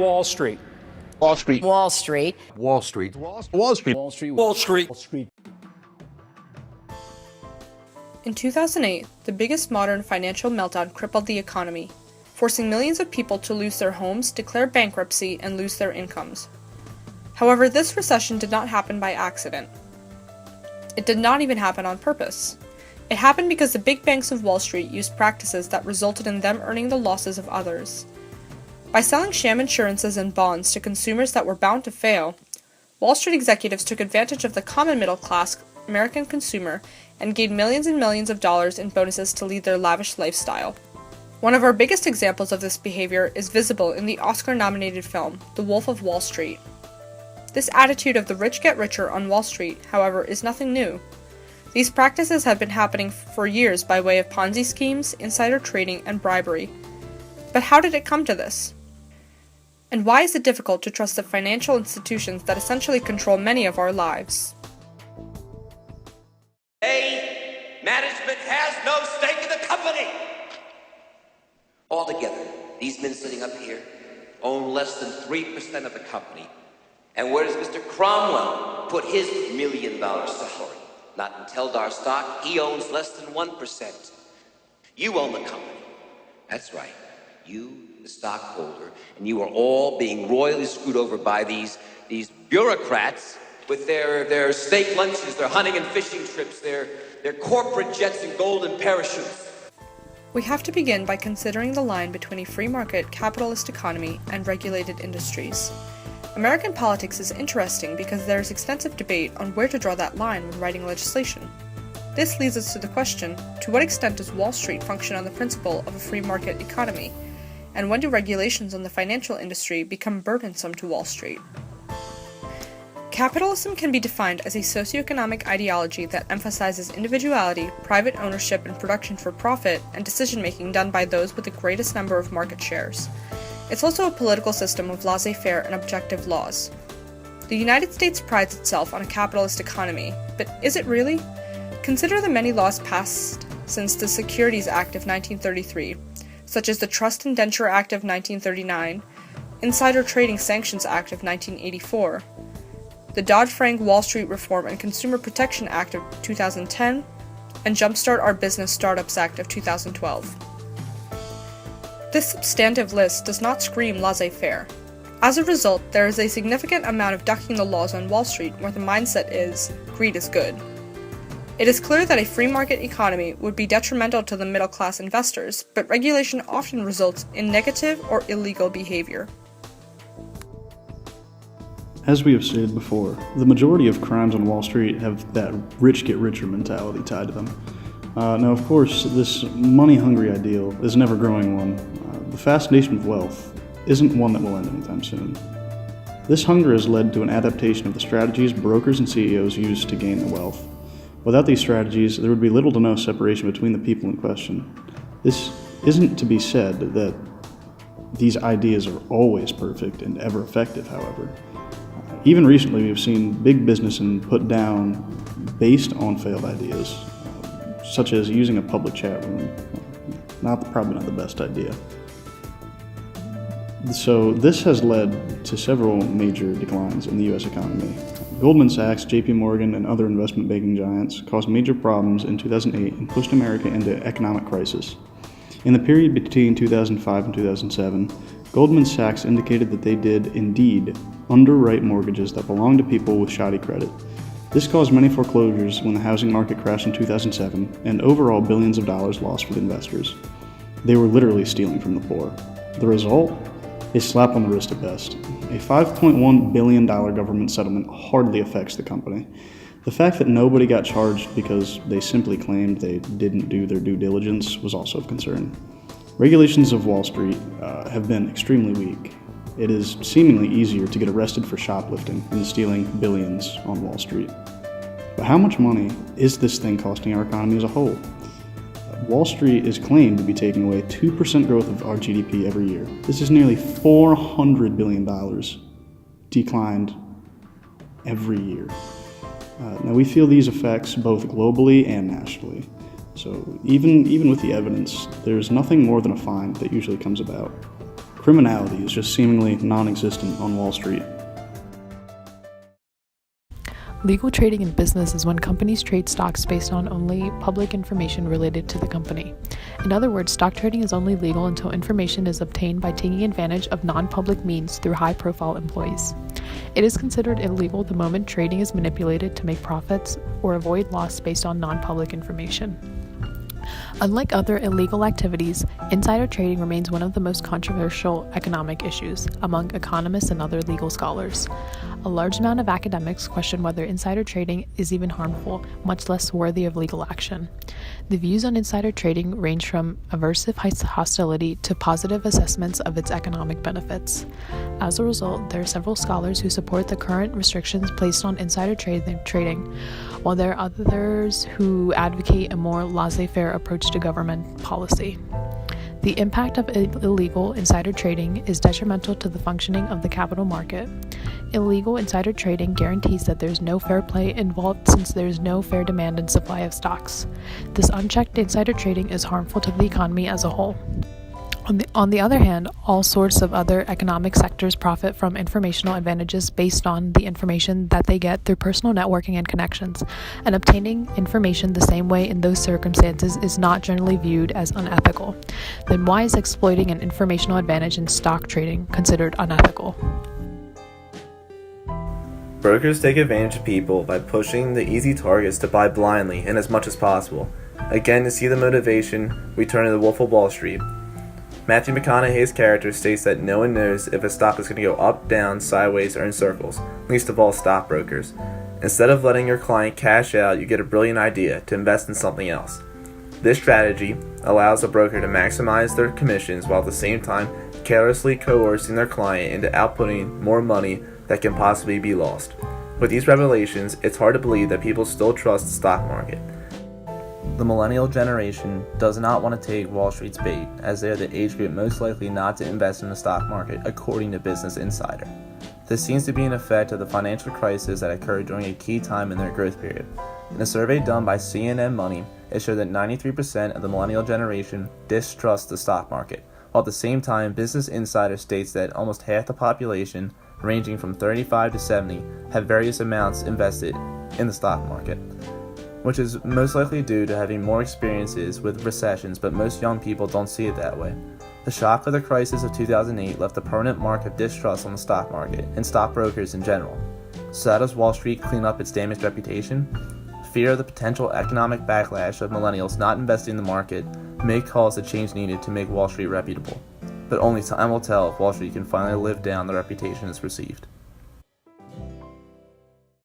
Wall Street. Wall Street. Wall Street. Wall Street. Wall Street. Wall Street. Wall Street. In 2008, the biggest modern financial meltdown crippled the economy, forcing millions of people to lose their homes, declare bankruptcy, and lose their incomes. However, this recession did not happen by accident. It did not even happen on purpose. It happened because the big banks of Wall Street used practices that resulted in them earning the losses of others. By selling sham insurances and bonds to consumers that were bound to fail, Wall Street executives took advantage of the common middle-class American consumer and gained millions and millions of dollars in bonuses to lead their lavish lifestyle. One of our biggest examples of this behavior is visible in the Oscar-nominated film, The Wolf of Wall Street. This attitude of the rich get richer on Wall Street, however, is nothing new. These practices have been happening for years by way of Ponzi schemes, insider trading, and bribery. But how did it come to this? And why is it difficult to trust the financial institutions that essentially control many of our lives? Management has no stake in the company. Altogether, these men sitting up here own less than 3% of the company. And where does Mr. Cromwell put his $1 million salary? Not in Teldar stock, he owns less than 1%. You own the company. That's right. You, the stockholder, and you are all being royally screwed over by these bureaucrats with their steak lunches, their hunting and fishing trips, their corporate jets and golden parachutes. We have to begin by considering the line between a free market capitalist economy and regulated industries. American politics is interesting because there is extensive debate on where to draw that line when writing legislation. This leads us to the question, to what extent does Wall Street function on the principle of a free market economy? And when do regulations on the financial industry become burdensome to Wall Street? Capitalism can be defined as a socioeconomic ideology that emphasizes individuality, private ownership and production for profit, and decision-making done by those with the greatest number of market shares. It's also a political system of laissez-faire and objective laws. The United States prides itself on a capitalist economy, but is it really? Consider the many laws passed since the Securities Act of 1933, such as the Trust Indenture Act of 1939, Insider Trading Sanctions Act of 1984, the Dodd-Frank Wall Street Reform and Consumer Protection Act of 2010, and Jumpstart Our Business Startups Act of 2012. This substantive list does not scream laissez-faire. As a result, there is a significant amount of ducking the laws on Wall Street where the mindset is, greed is good. It is clear that a free market economy would be detrimental to the middle-class investors, but regulation often results in negative or illegal behavior. As we have stated before, the majority of crimes on Wall Street have that rich-get-richer mentality tied to them. Now, of course, this money-hungry ideal is an ever-growing one. The fascination of wealth isn't one that will end anytime soon. This hunger has led to an adaptation of the strategies brokers and CEOs use to gain the wealth. Without these strategies, there would be little to no separation between the people in question. This isn't to be said that these ideas are always perfect and ever effective, however. Even recently, we've seen big business and put down based on failed ideas, such as using a public chat room. Probably not the best idea. So this has led to several major declines in the U.S. economy. Goldman Sachs, JP Morgan, and other investment banking giants caused major problems in 2008 and pushed America into economic crisis. In the period between 2005 and 2007, Goldman Sachs indicated that they did indeed underwrite mortgages that belonged to people with shoddy credit. This caused many foreclosures when the housing market crashed in 2007, and overall billions of dollars lost for the investors. They were literally stealing from the poor. The result? A slap on the wrist at best. A $5.1 billion government settlement hardly affects the company. The fact that nobody got charged because they simply claimed they didn't do their due diligence was also of concern. Regulations of Wall Street have been extremely weak. It is seemingly easier to get arrested for shoplifting than stealing billions on Wall Street. But how much money is this thing costing our economy as a whole? Wall Street is claimed to be taking away 2% growth of our GDP every year. This is nearly $400 billion declined every year. Now we feel these effects both globally and nationally. So even with the evidence, there's nothing more than a fine that usually comes about. Criminality is just seemingly non-existent on Wall Street. Legal trading in business is when companies trade stocks based on only public information related to the company. In other words, stock trading is only legal until information is obtained by taking advantage of non-public means through high-profile employees. It is considered illegal the moment trading is manipulated to make profits or avoid loss based on non-public information. Unlike other illegal activities, insider trading remains one of the most controversial economic issues among economists and other legal scholars. A large amount of academics question whether insider trading is even harmful, much less worthy of legal action. The views on insider trading range from aversive hostility to positive assessments of its economic benefits. As a result, there are several scholars who support the current restrictions placed on insider trading, while there are others who advocate a more laissez-faire approach to government policy. The impact of illegal insider trading is detrimental to the functioning of the capital market. Illegal insider trading guarantees that there is no fair play involved since there is no fair demand and supply of stocks. This unchecked insider trading is harmful to the economy as a whole. On the other hand, all sorts of other economic sectors profit from informational advantages based on the information that they get through personal networking and connections, and obtaining information the same way in those circumstances is not generally viewed as unethical. Then why is exploiting an informational advantage in stock trading considered unethical? Brokers take advantage of people by pushing the easy targets to buy blindly and as much as possible. Again, to see the motivation, we turn to The Wolf of Wall Street. Matthew McConaughey's character states that no one knows if a stock is going to go up, down, sideways, or in circles, least of all stockbrokers. Instead of letting your client cash out, you get a brilliant idea to invest in something else. This strategy allows the broker to maximize their commissions while at the same time carelessly coercing their client into outputting more money that can possibly be lost. With these revelations, it's hard to believe that people still trust the stock market. The millennial generation does not want to take Wall Street's bait, as they are the age group most likely not to invest in the stock market, according to Business Insider. This seems to be an effect of the financial crisis that occurred during a key time in their growth period. In a survey done by CNN Money, it showed that 93% of the millennial generation distrusts the stock market, while at the same time, Business Insider states that almost half the population, ranging from 35 to 70, have various amounts invested in the stock market, which is most likely due to having more experiences with recessions, but most young people don't see it that way. The shock of the crisis of 2008 left a permanent mark of distrust on the stock market and stockbrokers in general. So how does Wall Street clean up its damaged reputation? Fear of the potential economic backlash of millennials not investing in the market may cause the change needed to make Wall Street reputable. But only time will tell if Wall Street can finally live down the reputation it's received.